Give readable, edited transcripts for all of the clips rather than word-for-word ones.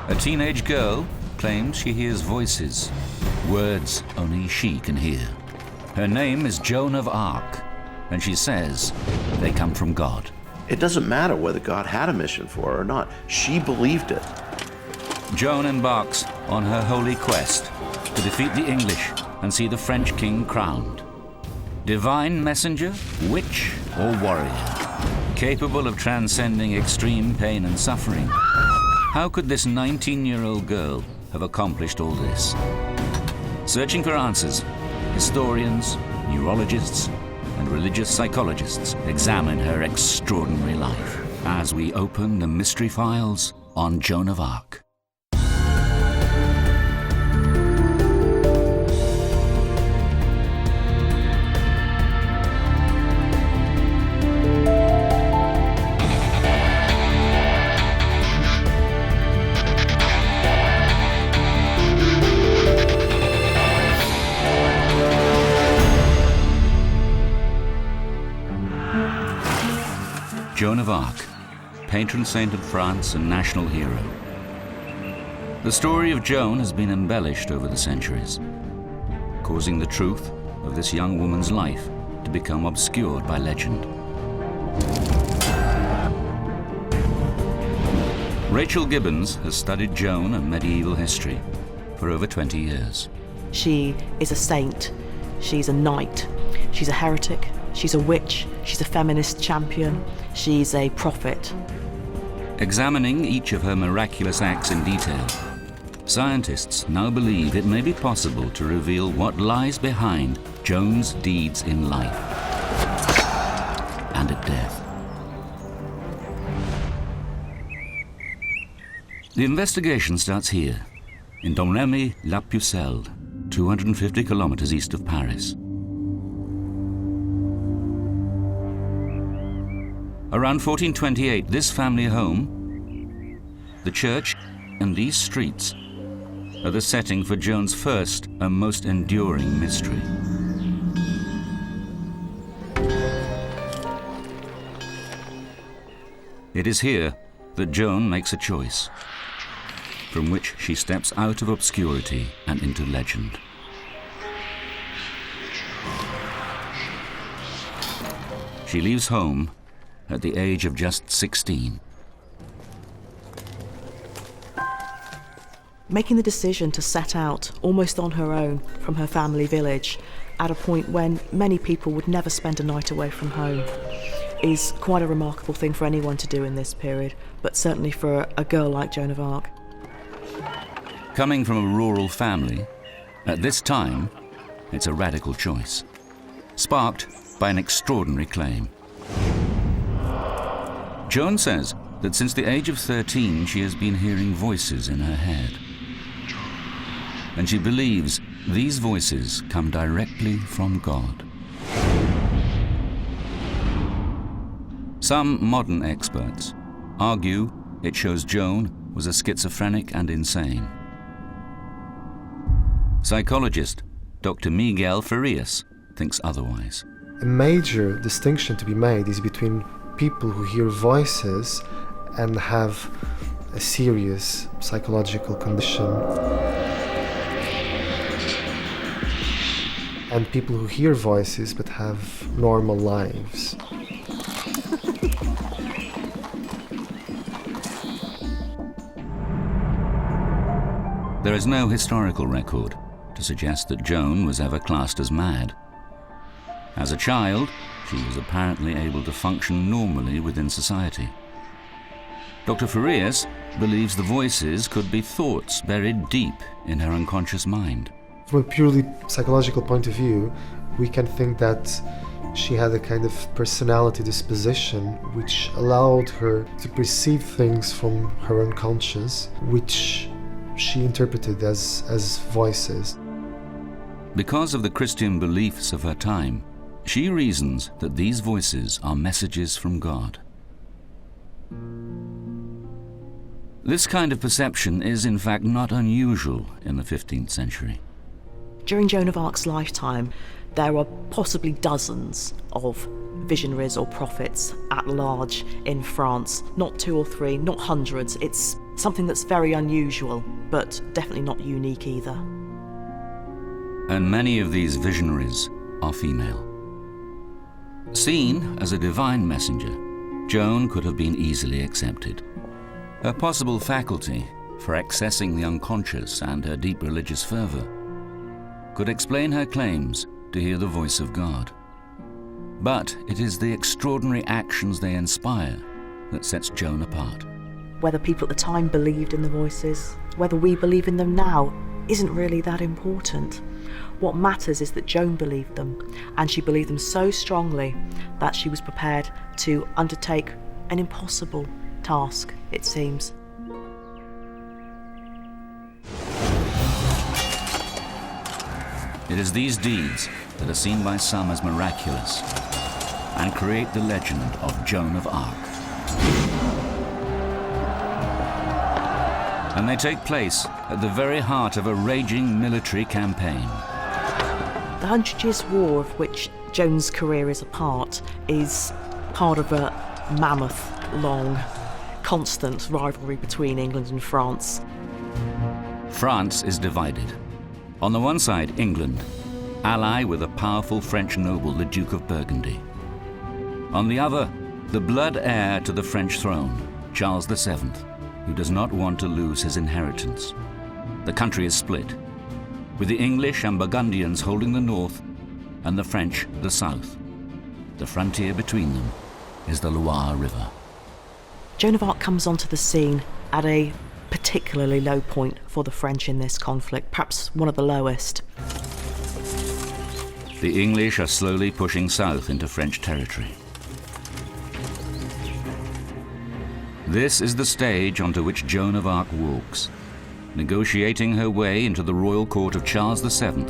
A teenage girl claims she hears voices, words only she can hear. Her name is Joan of Arc, and she says they come from God. It doesn't matter whether God had a mission for her or not. She believed it. Joan embarks on her holy quest to defeat the English and see the French king crowned. Divine messenger, witch, or warrior, capable of transcending extreme pain and suffering. How could this 19-year-old girl have accomplished all this? Searching for answers, historians, neurologists, and religious psychologists examine her extraordinary life as we open the mystery files on Joan of Arc. Joan of Arc, patron saint of France and national hero. The story of Joan has been embellished over the centuries, causing the truth of this young woman's life to become obscured by legend. Rachel Gibbons has studied Joan and medieval history for over 20 years. She is a saint, she's a knight, she's a heretic, she's a witch, she's a feminist champion, she's a prophet. Examining each of her miraculous acts in detail, scientists now believe it may be possible to reveal what lies behind Joan's deeds in life and at death. The investigation starts here, in Domremy-la-Pucelle, 250 kilometers east of Paris. Around 1428, this family home, the church, and these streets are the setting for Joan's first and most enduring mystery. It is here that Joan makes a choice, from which she steps out of obscurity and into legend. She leaves home at the age of just 16. Making the decision to set out almost on her own from her family village at a point when many people would never spend a night away from home is quite a remarkable thing for anyone to do in this period, but certainly for a girl like Joan of Arc. Coming from a rural family, at this time, it's a radical choice, sparked by an extraordinary claim. Joan says that since the age of 13, she has been hearing voices in her head. And she believes these voices come directly from God. Some modern experts argue it shows Joan was a schizophrenic and insane. Psychologist Dr. Miguel Farias thinks otherwise. A major distinction to be made is between people who hear voices and have a serious psychological condition, and people who hear voices but have normal lives. There is no historical record to suggest that Joan was ever classed as mad. As a child, she was apparently able to function normally within society. Dr. Farias believes the voices could be thoughts buried deep in her unconscious mind. From a purely psychological point of view, we can think that she had a kind of personality disposition which allowed her to perceive things from her unconscious, which she interpreted as voices. Because of the Christian beliefs of her time, she reasons that these voices are messages from God. This kind of perception is in fact not unusual in the 15th century. During Joan of Arc's lifetime, there are possibly dozens of visionaries or prophets at large in France. Not 2 or 3, not hundreds. It's Something that's very unusual, but definitely not unique either. And many of these visionaries are female. Seen as a divine messenger, Joan could have been easily accepted. Her possible faculty for accessing the unconscious and her deep religious fervor could explain her claims to hear the voice of God. But it is the extraordinary actions they inspire that sets Joan apart. Whether people at the time believed in the voices, whether we believe in them now, isn't really that important. What matters is that Joan believed them, and she believed them so strongly that she was prepared to undertake an impossible task, it seems. It is these deeds that are seen by some as miraculous and create the legend of Joan of Arc. And they take place at the very heart of a raging military campaign. The 100 Years' War, of which Joan's career is a part, is part of a mammoth, long, constant rivalry between England and France. France is divided. On the one side, England, ally with a powerful French noble, the Duke of Burgundy. On the other, the blood heir to the French throne, Charles VII, who does not want to lose his inheritance. The country is split, with the English and Burgundians holding the north and the French the south. The frontier between them is the Loire River. Joan of Arc comes onto the scene at a particularly low point for the French in this conflict, perhaps one of the lowest. The English are slowly pushing south into French territory. This is the stage onto which Joan of Arc walks, negotiating her way into the royal court of Charles VII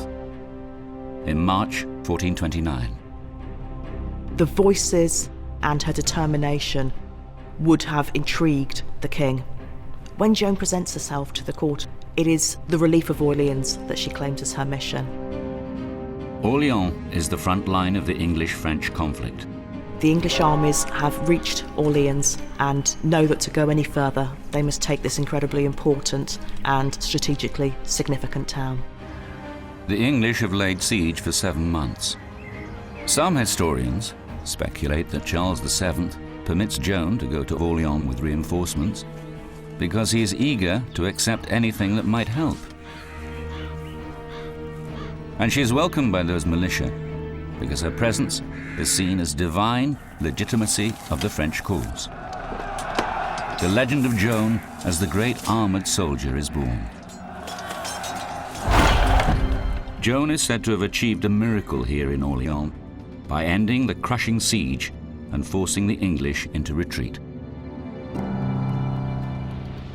in March 1429. The voices and her determination would have intrigued the king. When Joan presents herself to the court, it is the relief of Orleans that she claims as her mission. Orleans is the front line of the English-French conflict. The English armies have reached Orleans and know that to go any further, they must take this incredibly important and strategically significant town. The English have laid siege for 7 months. Some historians speculate that Charles VII permits Joan to go to Orleans with reinforcements because he is eager to accept anything that might help. And she is welcomed by those militia because her presence is seen as divine legitimacy of the French cause. The legend of Joan as the great armored soldier is born. Joan is said to have achieved a miracle here in Orleans by ending the crushing siege and forcing the English into retreat.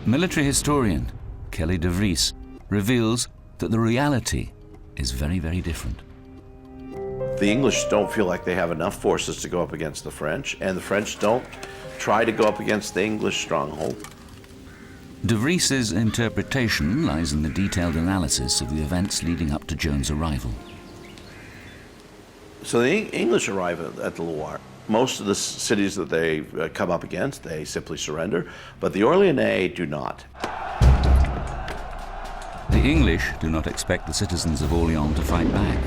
Military historian Kelly de Vries reveals that the reality is very, very different. The English don't feel like they have enough forces to go up against the French, and the French don't try to go up against the English stronghold. De Vries's interpretation lies in the detailed analysis of the events leading up to Joan's arrival. So the English arrive at the Loire. Most of the cities that they come up against, they simply surrender, but the Orleannais do not. The English do not expect the citizens of Orleans to fight back.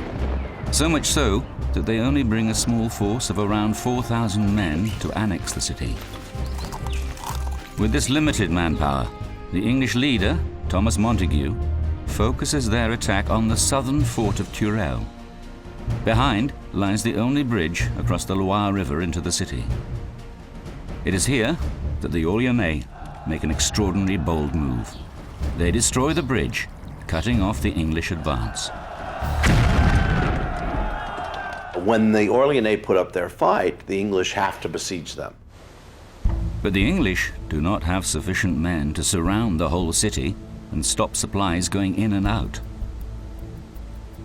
So much so that they only bring a small force of around 4,000 men to annex the city. With this limited manpower, the English leader, Thomas Montague, focuses their attack on the southern fort of Turel. Behind lies the only bridge across the Loire River into the city. It is here that the Orleannais make an extraordinary bold move. They destroy the bridge, cutting off the English advance. When the Orleannais put up their fight, the English have to besiege them. But the English do not have sufficient men to surround the whole city and stop supplies going in and out.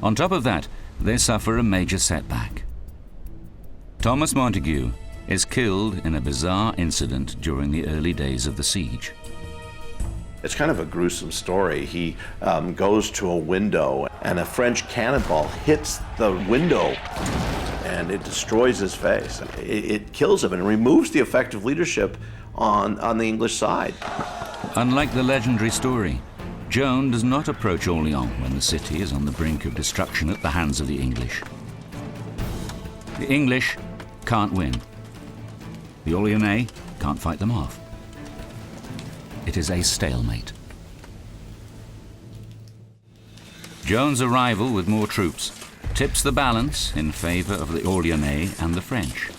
On top of that, they suffer a major setback. Thomas Montague is killed in a bizarre incident during the early days of the siege. It's kind of a gruesome story. He goes to a window and a French cannonball hits the window and it destroys his face. It kills him and removes the effective leadership on the English side. Unlike the legendary story, Joan does not approach Orleans when the city is on the brink of destruction at the hands of the English. The English can't win. The Orleanais can't fight them off. It is a stalemate. Joan's arrival with more troops tips the balance in favor of the Orleanais and the French.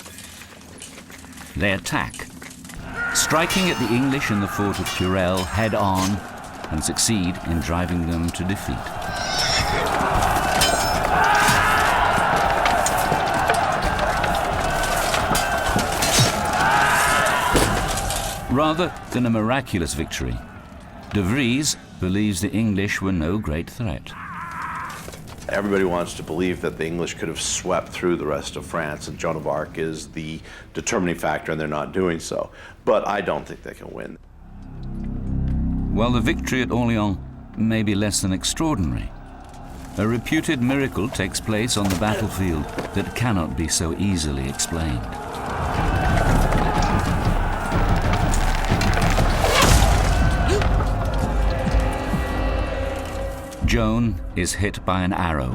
They attack, striking at the English in the fort of Turel head on, and succeed in driving them to defeat. Rather than a miraculous victory, De Vries believes the English were no great threat. Everybody wants to believe that the English could have swept through the rest of France, and Joan of Arc is the determining factor, and they're not doing so. But I don't think they can win. While the victory at Orleans may be less than extraordinary, a reputed miracle takes place on the battlefield that cannot be so easily explained. Joan is hit by an arrow,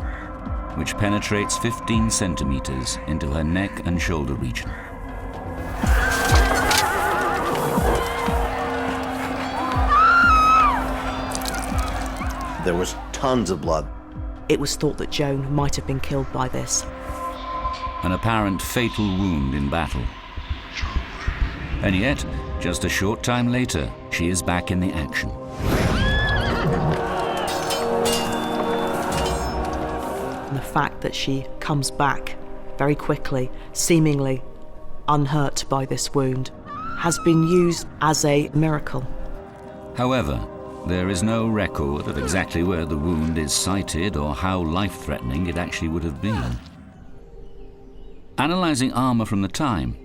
which penetrates 15 centimeters into her neck and shoulder region. There was tons of blood. It was thought that Joan might have been killed by this. An apparent fatal wound in battle. And yet, just a short time later, she is back in the action. And the fact that she comes back very quickly, seemingly unhurt by this wound, has been used as a miracle. However, there is no record of exactly where the wound is sited or how life-threatening it actually would have been. Analyzing armor from the time,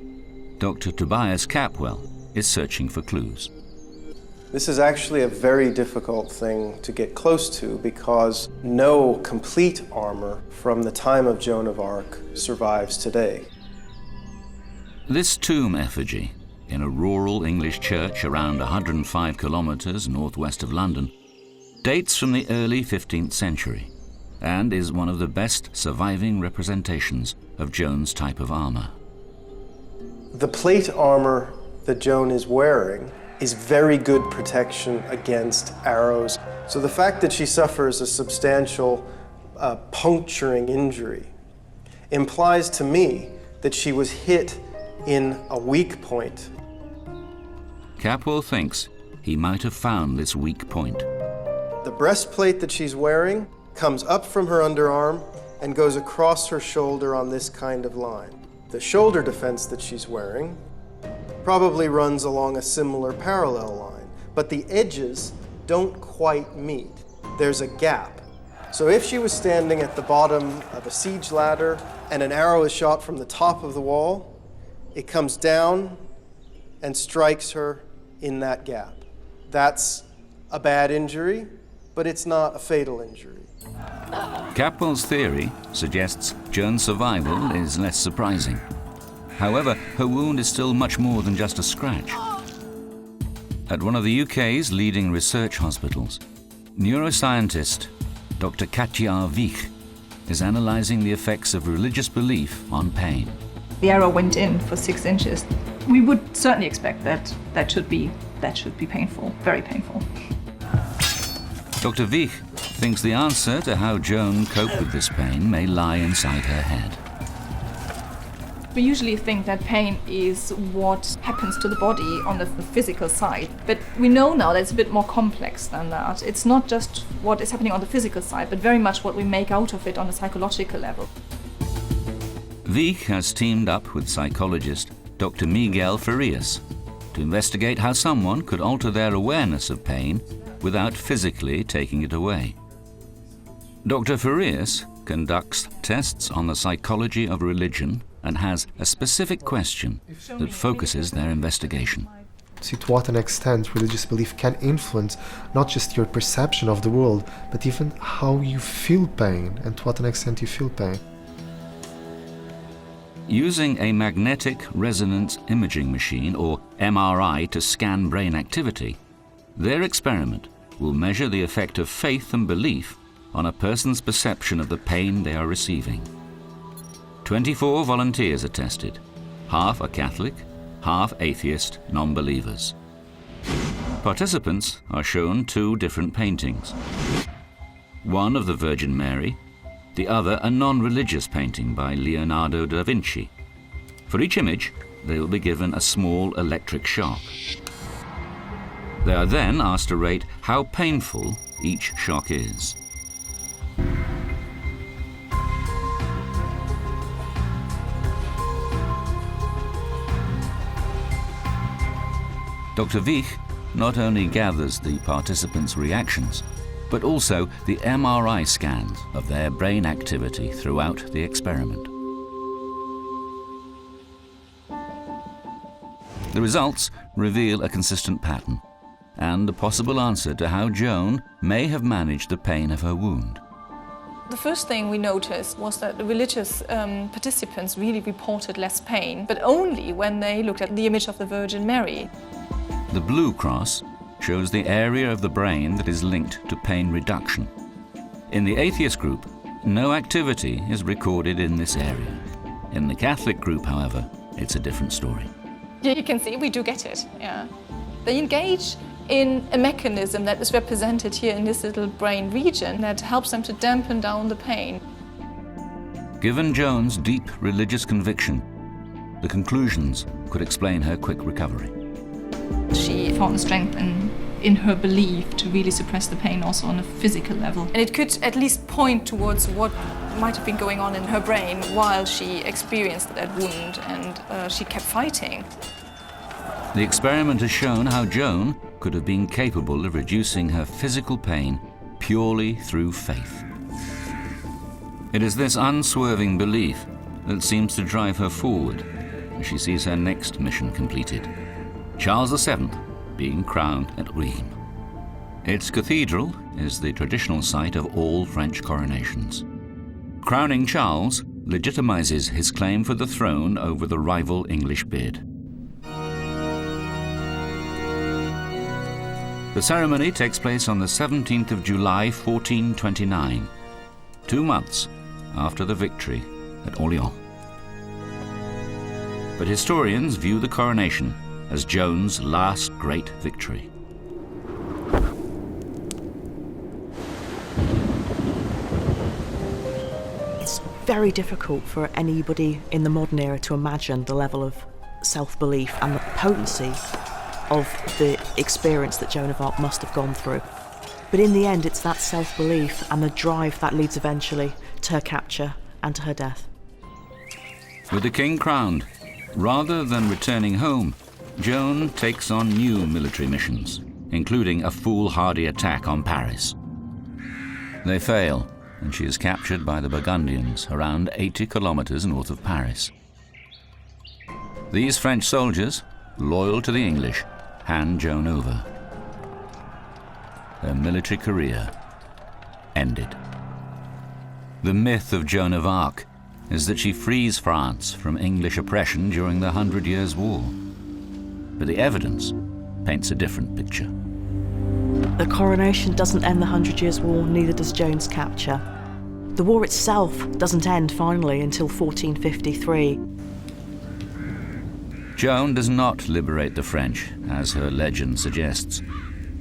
Dr. Tobias Capwell is searching for clues. This is actually a very difficult thing to get close to because no complete armor from the time of Joan of Arc survives today. This tomb effigy, in a rural English church around 105 kilometers northwest of London, dates from the early 15th century and is one of the best surviving representations of Joan's type of armor. The plate armor that Joan is wearing is very good protection against arrows. So the fact that she suffers a substantial puncturing injury implies to me that she was hit in a weak point. Capwell thinks he might have found this weak point. The breastplate that she's wearing comes up from her underarm and goes across her shoulder on this kind of line. The shoulder defense that she's wearing probably runs along a similar parallel line, but the edges don't quite meet. There's a gap. So if she was standing at the bottom of a siege ladder and an arrow is shot from the top of the wall, it comes down and strikes her in that gap. That's a bad injury, but it's not a fatal injury. Capwell's theory suggests Joan's survival is less surprising. However, her wound is still much more than just a scratch. At one of the UK's leading research hospitals, neuroscientist Dr. Katja Wiech is analyzing the effects of religious belief on pain. The arrow went in for 6 inches. We would certainly expect that should be painful, very painful. Dr. Wiech thinks the answer to how Joan coped with this pain may lie inside her head. We usually think that pain is what happens to the body on the physical side, but we know now that it's a bit more complex than that. It's not just what is happening on the physical side, but very much what we make out of it on a psychological level. Wiech has teamed up with psychologist Dr. Miguel Farias to investigate how someone could alter their awareness of pain without physically taking it away. Dr. Farias conducts tests on the psychology of religion and has a specific question that focuses their investigation. See to what an extent religious belief can influence not just your perception of the world, but even how you feel pain and to what an extent you feel pain. Using a magnetic resonance imaging machine, or MRI, to scan brain activity, Their experiment will measure the effect of faith and belief on a person's perception of the pain they are receiving. 24 volunteers are tested. Half are Catholic, half atheist non-believers. Participants are shown 2 different paintings. One of the Virgin Mary, the other a non-religious painting by Leonardo da Vinci. For each image, they will be given a small electric shock. They are then asked to rate how painful each shock is. Dr. Wich not only gathers the participants' reactions, but also the MRI scans of their brain activity throughout the experiment. The results reveal a consistent pattern and a possible answer to how Joan may have managed the pain of her wound. The first thing we noticed was that the religious participants really reported less pain, but only when they looked at the image of the Virgin Mary. The blue cross shows the area of the brain that is linked to pain reduction. In the atheist group, no activity is recorded in this area. In the Catholic group, however, it's a different story. Yeah, you can see we do get it, yeah. They engage in a mechanism that is represented here in this little brain region that helps them to dampen down the pain. Given Joan's deep religious conviction, the conclusions could explain her quick recovery. She found strength in her belief to really suppress the pain also on a physical level. And it could at least point towards what might have been going on in her brain while she experienced that wound, and she kept fighting. The experiment has shown how Joan could have been capable of reducing her physical pain purely through faith. It is this unswerving belief that seems to drive her forward as she sees her next mission completed. Charles VII being crowned at Rheims. Its cathedral is the traditional site of all French coronations. Crowning Charles legitimizes his claim for the throne over the rival English bid. The ceremony takes place on the 17th of July, 1429, 2 months after the victory at Orleans. But historians view the coronation as Joan's last great victory. It's very difficult for anybody in the modern era to imagine the level of self-belief and the potency of the experience that Joan of Arc must have gone through. But in the end, it's that self-belief and the drive that leads eventually to her capture and to her death. With the king crowned, rather than returning home, Joan takes on new military missions, including a foolhardy attack on Paris. They fail, and she is captured by the Burgundians around 80 kilometers north of Paris. These French soldiers, loyal to the English, hand Joan over. Her military career ended. The myth of Joan of Arc is that she frees France from English oppression during the 100 Years' War. But the evidence paints a different picture. The coronation doesn't end the 100 Years' War, neither does Joan's capture. The war itself doesn't end finally until 1453. Joan does not liberate the French, as her legend suggests.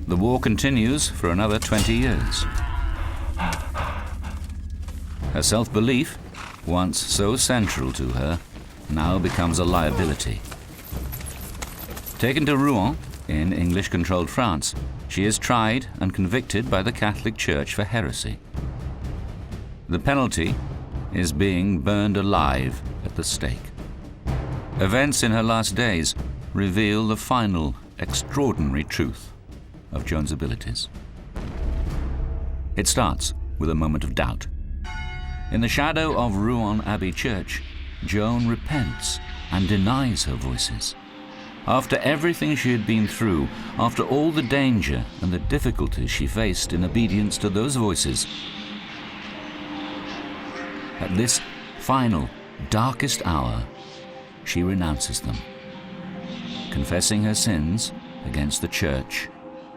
The war continues for another 20 years. Her self-belief, once so central to her, now becomes a liability. Taken to Rouen, in English-controlled France, she is tried and convicted by the Catholic Church for heresy. The penalty is being burned alive at the stake. Events in her last days reveal the final, extraordinary truth of Joan's abilities. It starts with a moment of doubt. In the shadow of Rouen Abbey Church, Joan repents and denies her voices. After everything she had been through, after all the danger and the difficulties she faced in obedience to those voices, at this final, darkest hour, she renounces them, confessing her sins against the Church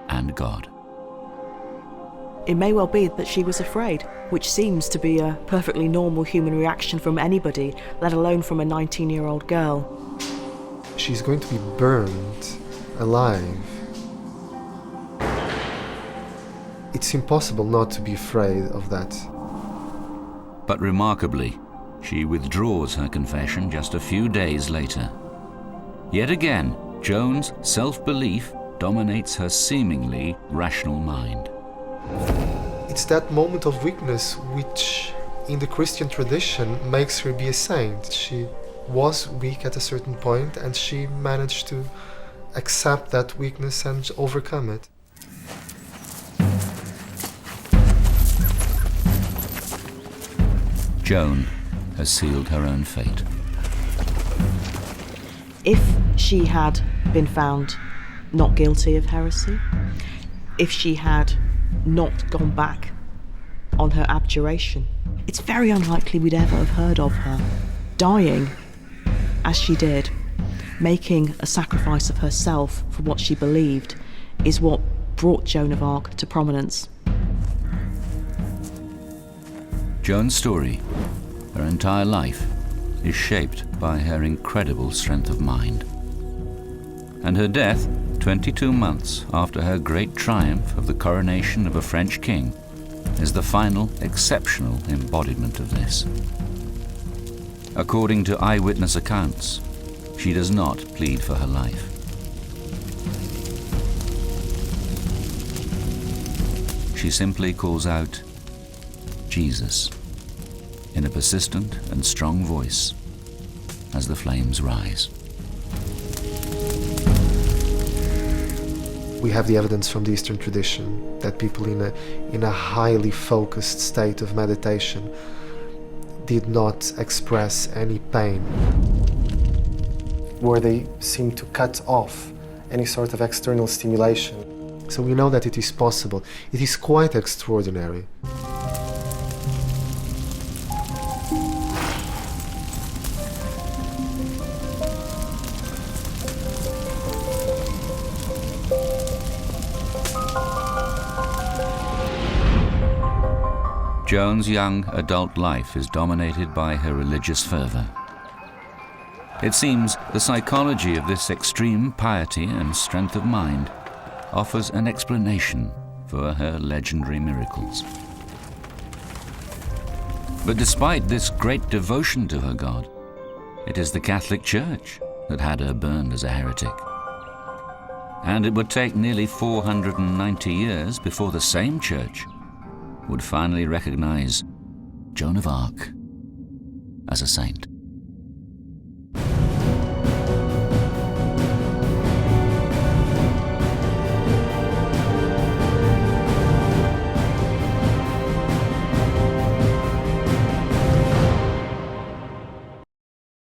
and God. It may well be that she was afraid, which seems to be a perfectly normal human reaction from anybody, let alone from a 19-year-old girl. She's going to be burned alive. It's impossible not to be afraid of that. But remarkably, she withdraws her confession just a few days later. Yet again, Joan's self-belief dominates her seemingly rational mind. It's that moment of weakness which, in the Christian tradition, makes her be a saint. She was weak at a certain point, and she managed to accept that weakness and overcome it. Joan has sealed her own fate. If she had been found not guilty of heresy, if she had not gone back on her abjuration, it's very unlikely we'd ever have heard of her. Dying as she did, making a sacrifice of herself for what she believed, is what brought Joan of Arc to prominence. Joan's story, her entire life, is shaped by her incredible strength of mind. And her death, 22 months after her great triumph of the coronation of a French king, is the final exceptional embodiment of this. According to eyewitness accounts, she does not plead for her life. She simply calls out, "Jesus," in a persistent and strong voice as the flames rise. We have the evidence from the Eastern tradition that people in a highly focused state of meditation did not express any pain, where they seem to cut off any sort of external stimulation. So we know that it is possible. It is quite extraordinary. Joan's young adult life is dominated by her religious fervor. It seems the psychology of this extreme piety and strength of mind offers an explanation for her legendary miracles. But despite this great devotion to her God, it is the Catholic Church that had her burned as a heretic. And it would take nearly 490 years before the same church would finally recognize Joan of Arc as a saint.